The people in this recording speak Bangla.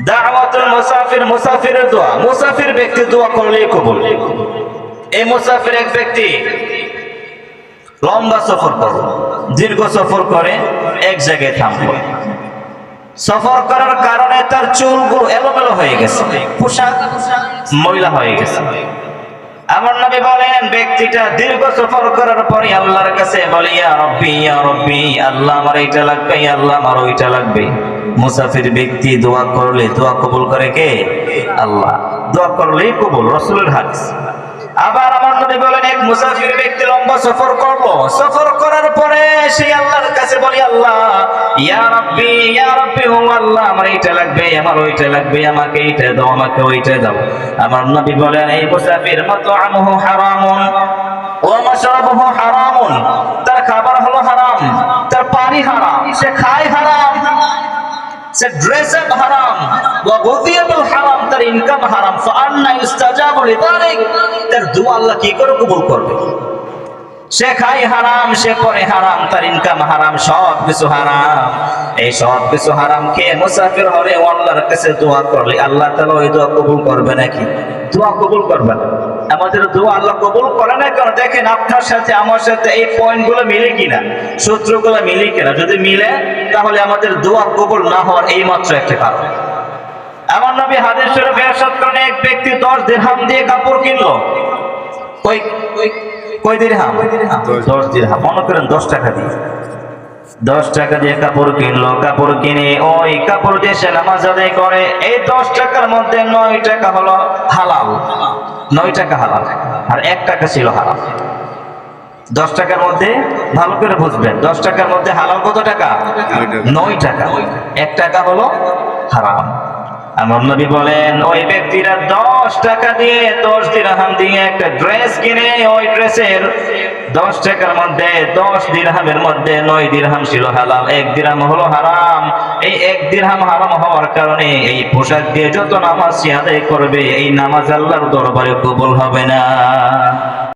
দাওয়াতুল মুসাফির, মুসাফিরের দোয়া, মুসাফির ব্যক্তি দোয়া করলেই কবুল। এই মুসাফির এক ব্যক্তি লম্বা সফর করে, দীর্ঘ সফর করে, এক জায়গায় থামবে। সফর করার কারণে তার চুলগুলো এলোমেলো হয়ে গেছে, পোশাক ময়লা হয়ে গেছে। আমার নবী বলেন, ব্যক্তিটা দীর্ঘ সফর করার পরে আল্লাহর কাছে বলে, ইয়া রব্বি ইয়া রব্বি, আল্লাহ আমার এইটা লাগবে, আল্লাহ আমার ওইটা লাগবে। মুসাফির ব্যক্তি দোয়া করলে দোয়া কবুল করে কে? আল্লাহ। দোয়া করলেই কবুল, রাসূলের হাদিস। আবার আমার নবী বলেন, এক মুসাফির ব্যক্তি লম্বা সফর করলো, সফর করার পরে সে আল্লাহর কাছে বলে, আল্লাহ ইয়া রাব্বি ও আল্লাহ আমার এইটা লাগবে, আমার ওইটা লাগবে, আমাকে এইটা দাও, আমাকে ওইটা দাও। আমার নবী বলেন, এই মুসাফির মাতআমুহু হারামুন ওয়া মাশরাবুহু হারামুন, তার খাবার হলো হারাম, তার পানি হারাম, সে খায় হারাম, সে ড্রেস আপ হারাম, ওয়া গুযিয়াতুল হারাম, তার ইনকাম হারাম। ফাআন্না ইউস্তাজাবু লিযালিক, তার দোয়া আল্লাহ কি করে কবুল করবে? সে খায় হারাম, সে পরে হারাম, তার ইনকাম হারাম, সব কিছু হারাম। এই সব কিছু হারাম খেয়ে মুসাফির হলে আল্লাহর কাছে দোয়া করলে আল্লাহ তাআলা ওই দোয়া কবুল করবে নাকি? দোয়া কবুল করবে না। আমাদের দোয়া আল্লাহ কবুল করে না কেন? দেখেন আপনার সাথে আমার সাথে এই পয়েন্টগুলো মিলে কিনা, সূত্রগুলো মিলে কিনা। যদি মিলে তাহলে আমাদের দোয়া কবুল না হওয়ার এই মাত্র একটা কারণ। আমার নবী হাদিস শরীফে ইরশাদ করেন, এক ব্যক্তি 10 দিরহাম দিয়ে কাপড় কিনলো। কয় দিরহাম? 10 দিরহাম। মনে করেন 10 টাকা দিয়ে, 10 টাকা দিয়ে কাপড় কিনলো। কাপড় কিনে ওই কাপড় দিয়ে সে নামাজ আদায় করে। এই 10 টাকার মধ্যে 9 টাকা হলো হালাল, 9 টাকা হালাল, আর 1 টাকা ছিল হারাম। 10 টাকার মধ্যে ভালো করে বুঝবেন, 10 টাকার মধ্যে হালাল কত টাকা? 9 টাকা, 1 টাকা হলো হারাম। আমার নবী বলেন, ওই ব্যক্তিরা 10 টাকা দিয়ে 10 দিরহাম দিয়ে একটা ড্রেস কিনে, ওই ড্রেসের 10 টাকার মধ্যে 10 দিরহামের মধ্যে 9 দিরহাম ছিল হালাল, 1 দিরহাম হলো হারাম। এই 1 দিরহাম হারাম হওয়ার কারণে এই পোশাক দিয়ে যত নামাজ আদায় করবে, এই নামাজ আল্লাহর দরবারে কবুল হবে না।